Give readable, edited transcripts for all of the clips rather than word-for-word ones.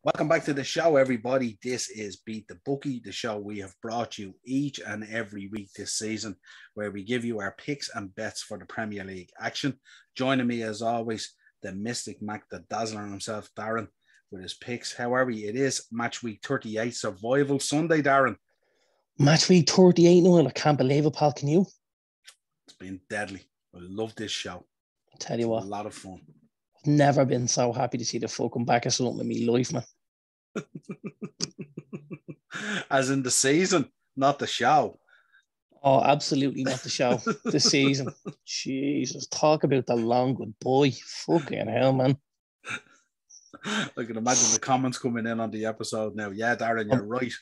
Welcome back to the show, everybody. This is Beat the Bookie, the show we have brought you each and every week this season, where we give you our picks and bets for the Premier League action. Joining me, as always, the Mystic Mac, the Dazzler himself, Darren, with his picks. However, it is match week 38, Survival Sunday, Darren. Match week 38, Noel. I can't believe it, pal. Can you? It's been deadly. I love this show. I'll tell you what. A lot of fun. Never been so happy to see the fucking back of something in my life, man. As in the season, not the show. Oh, absolutely not the show. The season. Jesus, talk about the long goodbye. Fucking hell, man. I can imagine the comments coming in on the episode now. Yeah, Darren, you're right.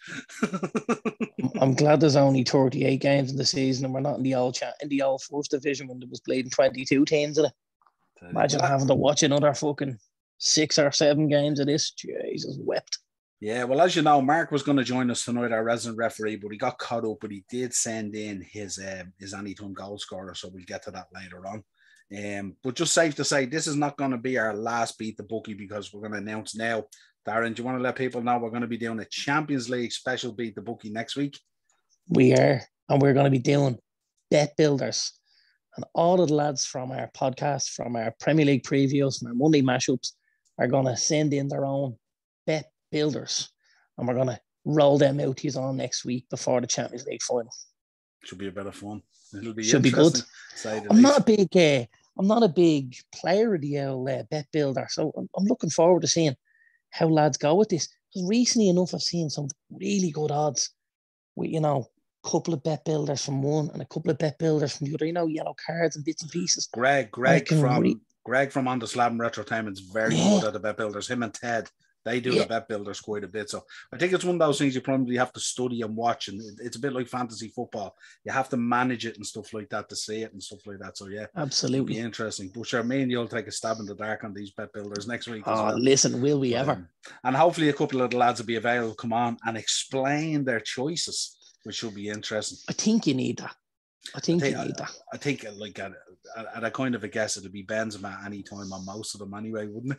I'm glad there's only 38 games in the season and we're not in the old first division when there was played in 22 teams in it. Imagine having to watch another fucking 6 or 7 games of this. Jesus, wept. Yeah, well, as you know, Mark was going to join us tonight, our resident referee, but he got caught up, but he did send in his anytime goal scorer, so we'll get to that later on. But just safe to say, this is not going to be our last Beat the Bookie, because we're going to announce now. Darren, do you want to let people know we're going to be doing a Champions League special Beat the Bookie next week? We are, and we're going to be doing bet builders. And all of the lads from our podcast, from our Premier League previews, from our Monday mashups, are going to send in their own bet builders. And we're going to roll them out to you on next week before the Champions League final. Should be a bit of fun. It'll be Should be good. I'm not a big player of the old bet builder, so I'm looking forward to seeing how lads go with this. Because recently enough, I've seen some really good odds with, couple of bet builders from one and a couple of bet builders from the other, yellow cards and bits and pieces. Greg from On the Slab and Retrotainment is very good at the bet builders. Him and Ted, they do the bet builders quite a bit. So I think it's one of those things you probably have to study and watch, and it's a bit like fantasy football. You have to manage it and stuff like that to see it and stuff like that. So yeah, absolutely, it'll be interesting. But sure, me and you'll take a stab in the dark on these bet builders next week. Oh, well. Listen, will we ever? And hopefully a couple of the lads will be available to come on and explain their choices, which will be interesting. I think you need that. I think I think like at a kind of a guess, it'll be Benzema any time on most of them anyway, wouldn't it?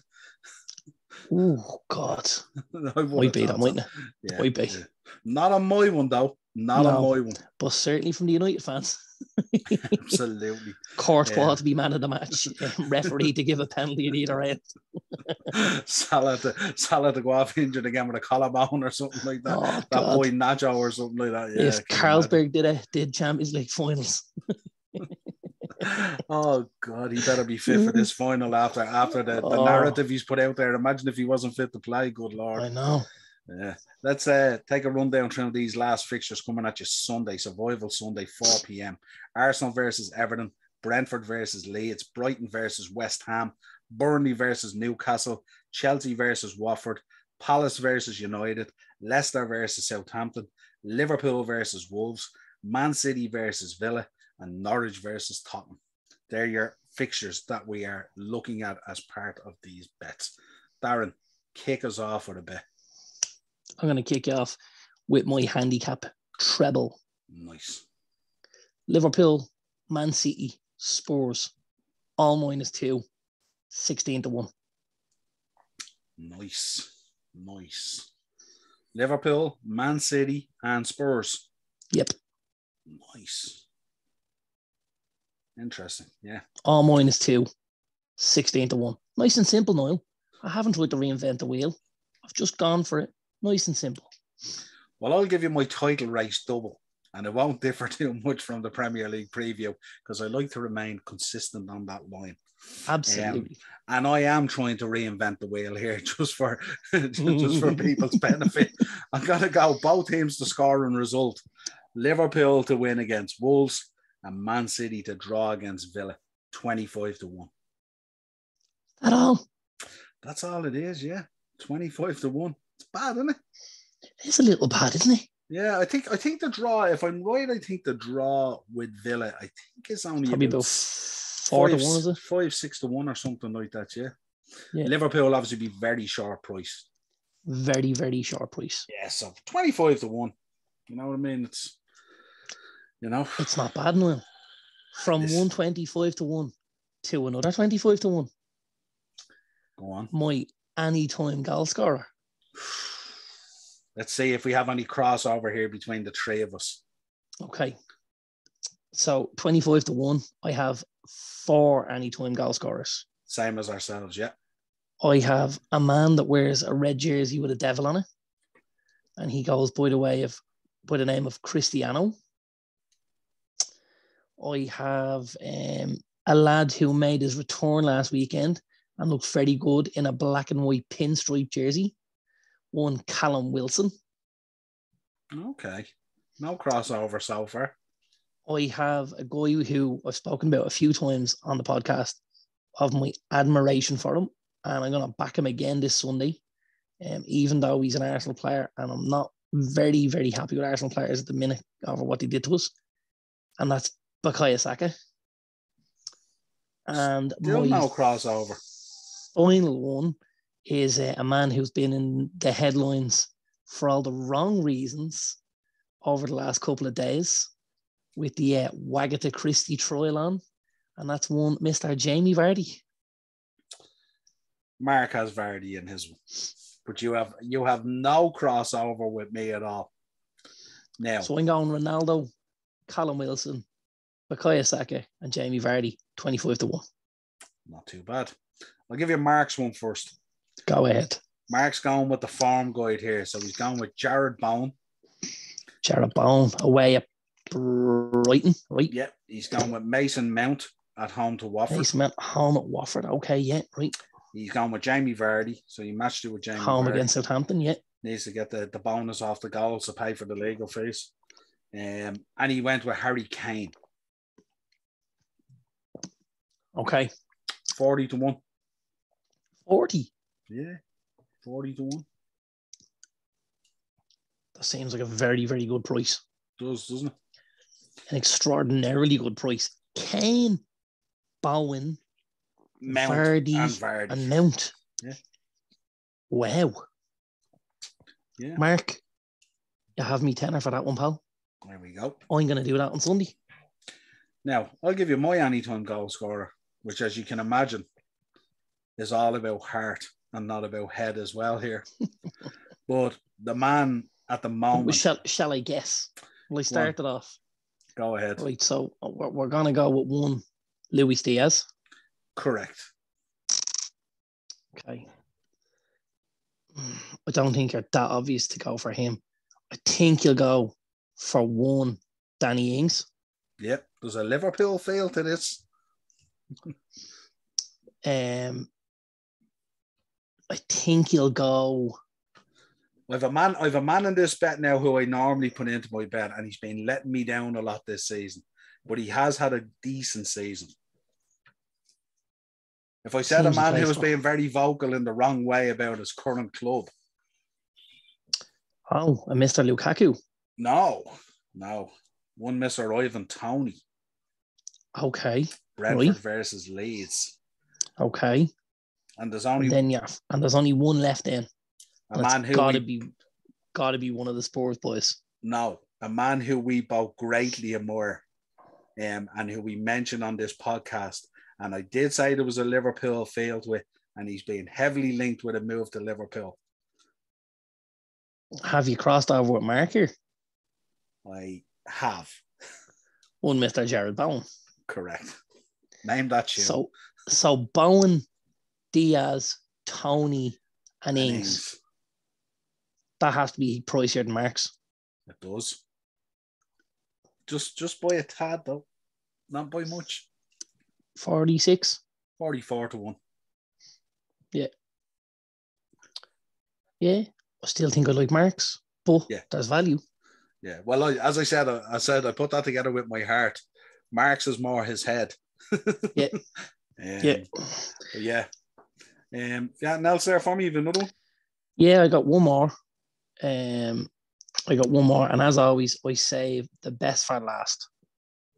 Oh God, might be that, mightn't it? Yeah, might be. Yeah. Not on my one though. Not on my one. But certainly from the United fans. Absolutely. Courtois to be man of the match. Referee to give a penalty at either end. Salah to go off injured again with a collarbone or something like that. Oh, that boy Nacho or something like that. Yeah, if Carlsberg did Champions League finals. Oh God, he better be fit for this final after the narrative he's put out there. Imagine if he wasn't fit to play. Good Lord. I know. Yeah. Let's take a rundown through these last fixtures coming at you Sunday, Survival Sunday, 4 p.m. Arsenal versus Everton, Brentford versus Leeds, Brighton versus West Ham, Burnley versus Newcastle, Chelsea versus Watford, Palace versus United, Leicester versus Southampton, Liverpool versus Wolves, Man City versus Villa, and Norwich versus Tottenham. They're your fixtures that we are looking at as part of these bets. Darren, kick us off with a bet. I'm going to kick you off with my handicap treble. Nice. Liverpool, Man City, Spurs, all -2, 16-1. Nice. Liverpool, Man City, and Spurs. Yep. Nice. Interesting. Yeah. All -2, 16-1. Nice and simple, Niall. I haven't tried to reinvent the wheel. I've just gone for it. Nice and simple. Well, I'll give you my title race double, and it won't differ too much from the Premier League preview because I like to remain consistent on that line. Absolutely. And I am trying to reinvent the wheel here just for people's benefit. I'm going to go both teams to score and result. Liverpool to win against Wolves and Man City to draw against Villa, 25-1. That all? That's all it is, yeah. 25-1. It's bad, isn't it? It's a little bad, isn't it? Yeah, I think the draw, if I'm right, I think the draw with Villa, I think it's only probably about 4-1, is it? 5-6-1 or something like that, yeah. Liverpool obviously be very short price. Very, very short price. Yeah, so 25-1. You know what I mean? It's not bad, no. From 125-1 to another 25-1. Go on. My anytime goal scorer, Let's see if we have any crossover here between the three of us. Okay. So 25-1, I have 4 anytime goal scorers. Same as ourselves, yeah. I have a man that wears a red jersey with a devil on it, and he goes by the name of Cristiano. I have a lad who made his return last weekend and looked very good in a black and white pinstripe jersey. One Callum Wilson. Okay. No crossover so far. I have a guy who I've spoken about a few times on the podcast of my admiration for him, and I'm going to back him again this Sunday, even though he's an Arsenal player, and I'm not very, very happy with Arsenal players at the minute over what they did to us, and that's Bukayo Saka. And still no crossover. Final one is a man who's been in the headlines for all the wrong reasons over the last couple of days with the Wagatha Christie trial on, and that's one Mr. Jamie Vardy. Mark has Vardy in his one, but you have no crossover with me at all. Now, so I'm going Ronaldo, Callum Wilson, Bukayo Saka, and Jamie Vardy, 25-1. Not too bad. I'll give you Mark's one first. Go ahead. Mark's going with the form guide here, so he's going with Jared Bowen. Jared Bowen away at Brighton, right? Yeah, he's going with Mason Mount at home to Watford. Mason Mount home at Watford. Okay, yeah, right. He's going with Jamie Vardy, so he matched it with Jamie home Vardy. Against Southampton, yeah. Needs to get the bonus off the goals to pay for the legal fees. And he went with Harry Kane. Okay. 40-1. 40? Yeah, 40-1. That seems like a very, very good price. Doesn't it? An extraordinarily good price. Kane, Bowen, Mount Vardy, and Mount. Yeah. Wow. Yeah. Mark, you have me tenner for that one, pal. There we go. I'm going to do that on Sunday. Now, I'll give you my anytime goal scorer, which, as you can imagine, is all about heart and not about head as well here. But the man at the moment... Shall I guess? Will I start it off? Go ahead. Right, so we're going to go with one Luis Diaz. Correct. Okay. I don't think you're that obvious to go for him. I think you'll go for one Danny Ings. Yep, there's a Liverpool feel to this. I think you'll go. I've a man in this bet now who I normally put into my bet, and he's been letting me down a lot this season, but he has had a decent season. If I said a man who was being very vocal in the wrong way about his current club. Oh, a Mr. Lukaku? No. One Mr. Ivan Toney. Okay. Brentford versus Leeds. Okay. And there's only one left then. A man who gotta be one of the Spurs boys. No, a man who we both greatly admire, and who we mentioned on this podcast. And I did say there was a Liverpool field with, and he's been heavily linked with a move to Liverpool. Have you crossed over with Mark here? I have. One Mr. Jared Bowen. Correct. Name that tune. So Bowen, Diaz, Toney, and Ings. That has to be pricier than Mark's. It does. Just by a tad though. Not by much. 46? 44-1. Yeah. Yeah. I still think I like Mark's, but there's value. Yeah. Well, as I said I put that together with my heart. Mark's is more his head. Yeah. Yeah. Nels there for me, you've another one? Yeah, I got one more. And as always, I save the best for last.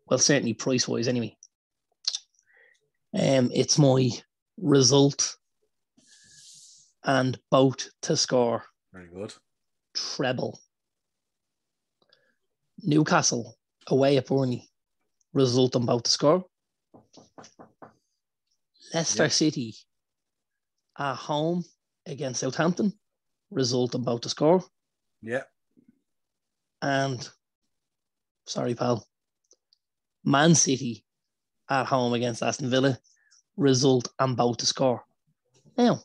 Well, certainly price-wise anyway. It's my result and both to score. Very good. Treble. Newcastle away at Burnley. Result and both to score. Leicester City at home against Southampton. result and both to score. Yeah. And, sorry, pal, Man City at home against Aston Villa, result and both to score. Now,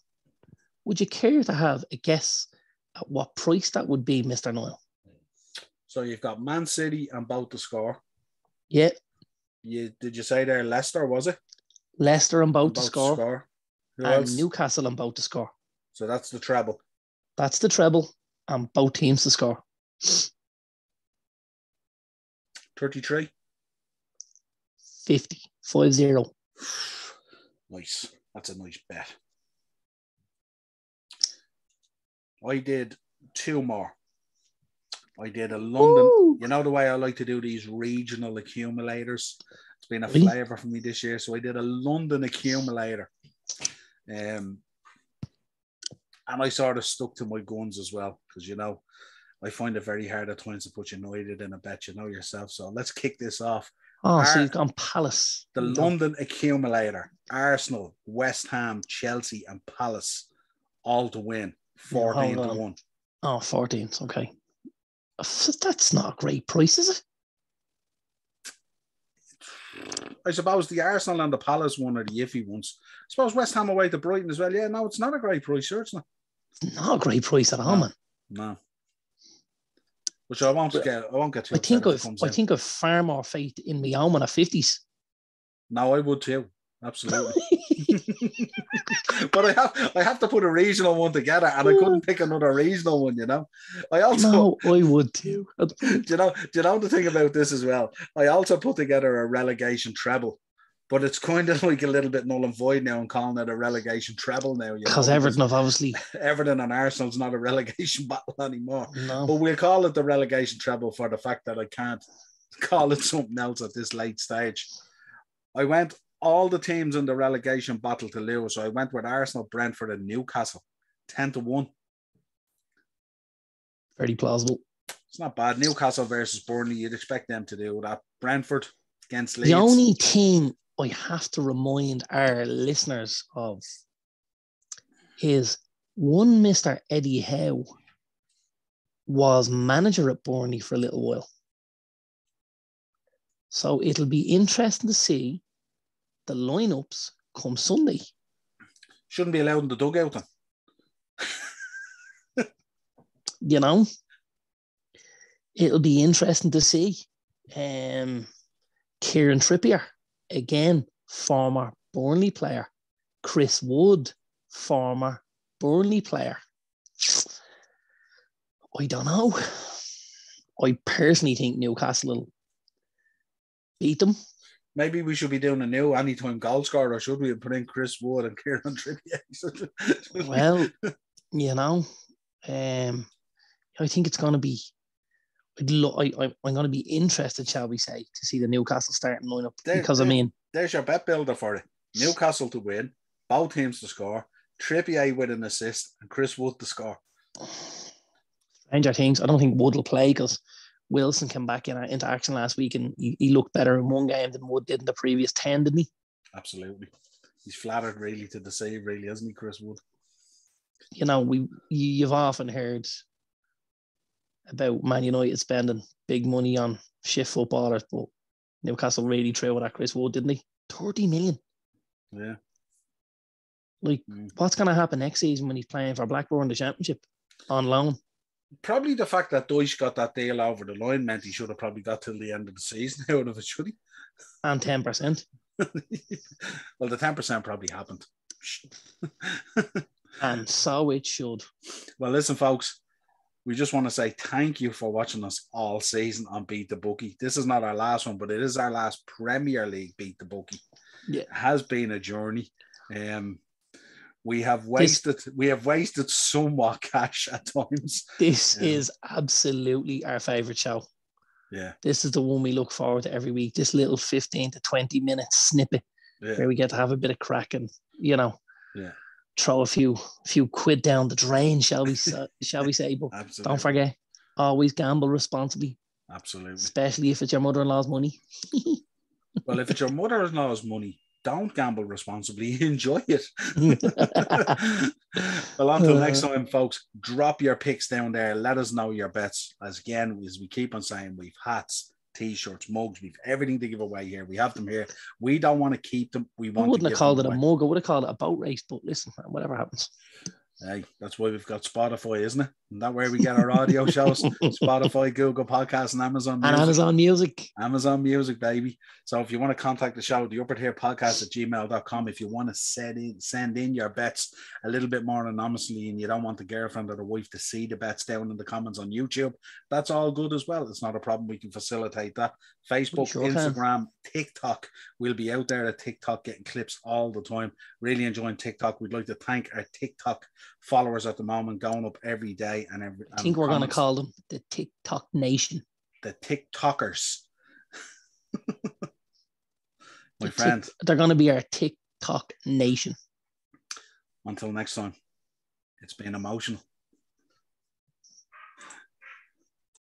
would you care to have a guess at what price that would be, Mr. Niall? So you've got Man City and both to score. Yeah. Did you say there Leicester, was it? Leicester and both to score. Who and else? Newcastle and both to score. So that's the treble. That's the treble and both teams to score. 33? 50. 5-0. Nice. That's a nice bet. I did two more. I did a London. Woo! You know the way I like to do these regional accumulators? It's been a Really? flavour for me this year. So I did a London accumulator. And I sort of stuck to my guns as well. Because, I find it very hard at times to put United in a bet, yourself. So let's kick this off. Oh, so you've gone Palace. The London accumulator. Arsenal, West Ham, Chelsea and Palace all to win. 14-1. Oh, 14. Okay. That's not a great price, is it? I suppose the Arsenal and the Palace one are the iffy ones. I suppose West Ham away to Brighton as well. Yeah, no, it's not a great price, sure it's not. It's not a great price at all, man. No. Which I won't get too. I think I've far more faith in my own at 50s. No, I would too. Absolutely. But I have to put a regional one together, and I couldn't pick another regional one. I would too. Do you know the thing about this as well? I also put together a relegation treble, but it's kind of like a little bit null and void now. I'm calling it a relegation treble now. Because Everton have obviously Everton and Arsenal's not a relegation battle anymore. No. But we'll call it the relegation treble for the fact that I can't call it something else at this late stage. I went all the teams in the relegation battle to lose. So I went with Arsenal, Brentford, and Newcastle. 10-1. Very plausible. It's not bad. Newcastle versus Burnley, you'd expect them to do that. Brentford against Leeds. The only thing I have to remind our listeners of is one Mr. Eddie Howe was manager at Burnley for a little while. So it'll be interesting to see the lineups come Sunday. Shouldn't be allowed in the dugout then. It'll be interesting to see. Kieran Trippier, again, former Burnley player. Chris Wood, former Burnley player. I don't know. I personally think Newcastle will beat them. Maybe we should be doing a new anytime goal scorer, should we? Put in Chris Wood and Kieran Trippier. Well, I think it's going to be. I'm going to be interested, shall we say, to see the Newcastle starting lineup there's your bet builder for it. Newcastle to win, both teams to score, Trippier with an assist, and Chris Wood to score. Stranger things. I don't think Wood will play because Wilson came back into action last week and he looked better in one game than Wood did in the previous 10, didn't he? Absolutely. He's flattered really to deceive, really, hasn't he, Chris Wood? You've often heard about Man United spending big money on shit footballers, but Newcastle really threw with that Chris Wood, didn't they? 30 million. Yeah. What's going to happen next season when he's playing for Blackburn in the Championship on loan? Probably the fact that Deutsch got that deal over the line meant he should have probably got till the end of the season out of it, should he? And 10%. Well, the 10% probably happened. And so it should. Well, listen, folks, we just want to say thank you for watching us all season on Beat the Bookie. This is not our last one, but it is our last Premier League Beat the Bookie. Yeah. It has been a journey. We have wasted somewhat cash at times. This is absolutely our favourite show. Yeah. This is the one we look forward to every week. This little 15 to 20 minute snippet where we get to have a bit of crack and, throw a few quid down the drain, shall we say? But Absolutely. Don't forget, always gamble responsibly. Absolutely. Especially if it's your mother-in-law's money. Well, if it's your mother-in-law's money, don't gamble responsibly. Enjoy it. Well, until next time, folks, drop your picks down there. Let us know your bets. As we keep on saying, we've hats, t-shirts, mugs, we've everything to give away here. We have them here. We don't want to keep them. We want to give them away. I wouldn't have called it a mug. I would have called it a boat race. But listen, whatever happens. Hey, that's why we've got Spotify, isn't it? And that's where we get our audio shows. Spotify, Google Podcasts, and Amazon Music. And Amazon Music. Amazon Music, baby. So if you want to contact the show, the uppertierpodcast@gmail.com. If you want to send in your bets a little bit more anonymously and you don't want the girlfriend or the wife to see the bets down in the comments on YouTube, that's all good as well. It's not a problem. We can facilitate that. Facebook, Instagram, TikTok. We'll be out there at TikTok getting clips all the time. Really enjoying TikTok. We'd like to thank our TikTok followers at the moment, going up every day. I think we're going to call them the TikTok Nation. The TikTokers. My friend. They're going to be our TikTok Nation. Until next time, it's been emotional.